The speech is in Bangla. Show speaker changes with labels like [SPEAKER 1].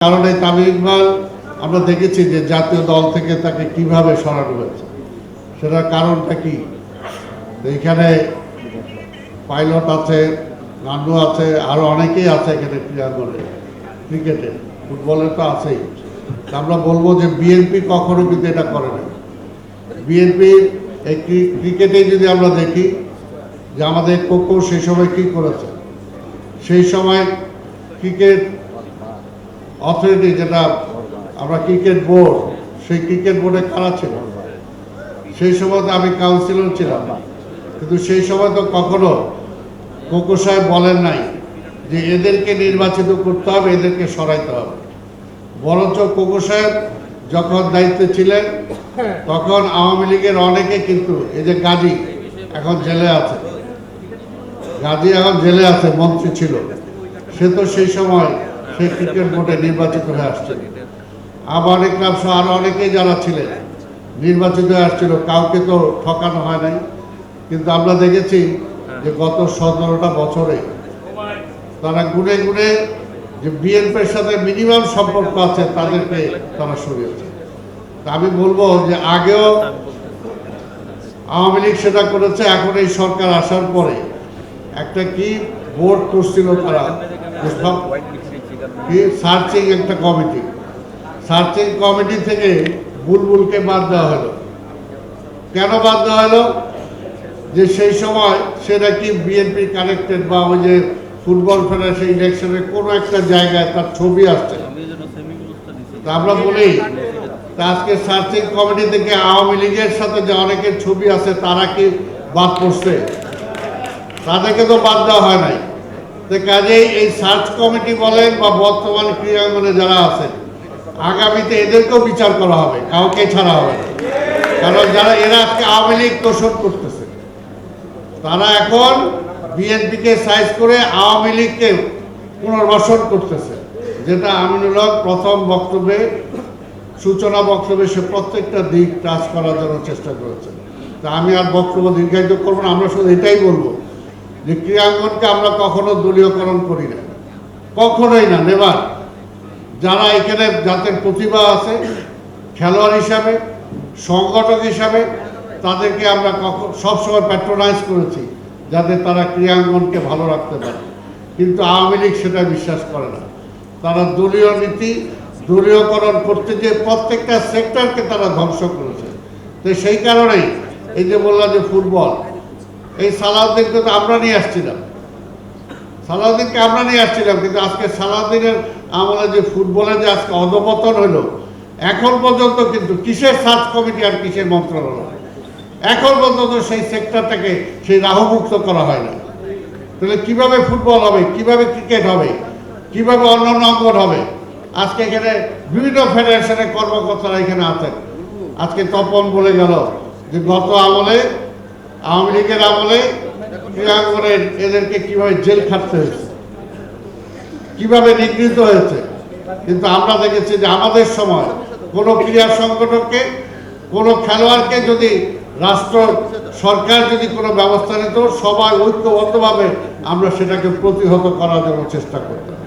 [SPEAKER 1] কারণ এই তামিম ইকবাল আমরা দেখেছি যে জাতীয় দল থেকে তাকে কিভাবে সরানো হয়েছে, সেটার কারণটা কি? এইখানে পাইলট আছে, নান্ডু আছে, আরো অনেকেই আছে এখানে ক্রীড়াঙ্গনে, ক্রিকেটে, ফুটবলে তো আছেই। আমরা বলবো যে বিএনপি কখনো কিন্তু এটা করে না। বিএনপির এই ক্রিকেটে যদি আমরা দেখি যে আমাদের কোকো সেই সময় কি করেছে, সেই সময় ক্রিকেট অথরিটি, যেটা আমরা ক্রিকেট বোর্ড, সেই ক্রিকেট বোর্ডে কারা ছিল? সেই সময় তো আমি কাউন্সিলর ছিলাম, কিন্তু সেই সময় তো কখনো কোকো সাহেব বলেন নাই যে এদেরকে নির্বাচিত করতে হবে, এদেরকে সরাইতে হবে। বরঞ্চ কোকো সাহেব যখন দায়িত্বে ছিলেন তখন আওয়ামী লীগের অনেকে, কিন্তু এই যে গাজী এখন জেলে আছে, গাজী এখন জেলে আছে, মন্ত্রী ছিল, সে তো সেই সময় সেই ক্রিকেট বোর্ডে নির্বাচিত হয়ে আসছিল। আবার দেখলাম আরো অনেকেই যারা ছিলেন নির্বাচিত হয়ে আসছিল, কাউকে তো ঠকানো হয় নাই। কিন্তু আমরা দেখেছি যে গত 17টা বছরে তারা গুনে গুনে যে বিএনপির সাথে মিনিমাম সম্পর্ক আছে তাদেরকে তারা সরিয়েছে। আমি বলবো যে আগেও আওয়ামী লীগ সেটা করেছে, এখন এই সরকার আসার পরে একটা কি বোর্ড করছিল তারা, সার্চিং একটা কমিটি, সার্চিং কমিটি থেকে বুলবুলকে বাদ দেওয়া হলো। কেন বাদ দেওয়া হলো? যে সেই সময় সেটা কি বিএনপি কানেক্টেড, বা ওই যে ফুটবল ফেডারেশন ইলেকশনের কোনো একটা জায়গায় তার ছবি আসছে। আমরা বলি আজকে সার্চিং কমিটি থেকে আওয়ামী লীগের সাথে যে অনেকের ছবি আছে তারা কি বাদ পড়ছে? তাদেরকে তো বাদ দেওয়া হয় নাই। কাজেই এই সার্চ কমিটি বলেন বা বর্তমান ক্রীড়াঙ্গনে যারা আছেন, আগামীতে এদেরকেও বিচার করা হবে, কাউকে ছাড়া হবে না। কারণ যারা এরা আজকে আওয়ামী লীগ তোষণ করতেছে, তারা এখন বিএনপিকে সাইজ করে আওয়ামী লীগকে পুনর্বাসন করতেছে, যেটা আমিনুল হক প্রথম বক্তব্যে, সূচনা বক্তব্যে সে প্রত্যেকটা দিক টাচ করার জন্য চেষ্টা করেছে। তা আমি আর বক্তব্য দীর্ঘায়িত করবো না, আমরা শুধু এটাই বলবো যে ক্রীড়াঙ্গনকে আমরা কখনো দলীয়করণ করি না, কখনোই না, নেবার। যারা এখানে যাদের প্রতিভা আছে খেলোয়াড় হিসাবে, সংগঠক হিসাবে, তাদেরকে আমরা সবসময় প্যাট্রোনাইজ করেছি যাতে তারা ক্রীড়াঙ্গনকে ভালো রাখতে পারে। কিন্তু আওয়ামী লীগ সেটা বিশ্বাস করে না। তারা দলীয় নীতি, দলীয়করণ করতে গিয়ে প্রত্যেকটা সেক্টরকে তারা ধ্বংস করেছে। তো সেই কারণেই এই যে বললাম যে ফুটবল, এই সালাউদ্দিনকে তো আমরা নিয়ে আসছিলাম, সালাউদ্দিনকে আমরা নিয়ে আসছিলাম, কিন্তু আজকে সালাউদ্দিনের আমলে যে ফুটবলের যে আজকে অধপতন হলো, এখন পর্যন্ত কিন্তু কিসের সার্চ কমিটি আর কিসের মন্ত্রণালয়, এখন পর্যন্ত সেই সেক্টরটাকে সেই রাহুমুক্ত করা হয় না। তাহলে কিভাবে ফুটবল হবে, কিভাবে ক্রিকেট হবে, কিভাবে অন্যান্য অঙ্গন হবে? আজকে এখানে বিভিন্ন ফেডারেশনের কর্মকর্তারা এখানে আছেন। আজকে তপন বলে গেল যে গত আমলে, আওয়ামী লীগের আমলে ক্রীড়াঙ্গনে এদেরকে কিভাবে জেল খাটতে হয়েছে, কিভাবে নিগৃহীত হয়েছে। কিন্তু আমরা দেখেছি যে আমাদের সময় কোনো ক্রীড়া সংগঠনকে, কোনো খেলোয়াড়কে যদি রাষ্ট্র সরকার যদি কোনো ব্যবস্থা নিত, সবাই ঐক্যবদ্ধভাবে আমরা সেটাকে প্রতিহত করার জন্য চেষ্টা করতাম।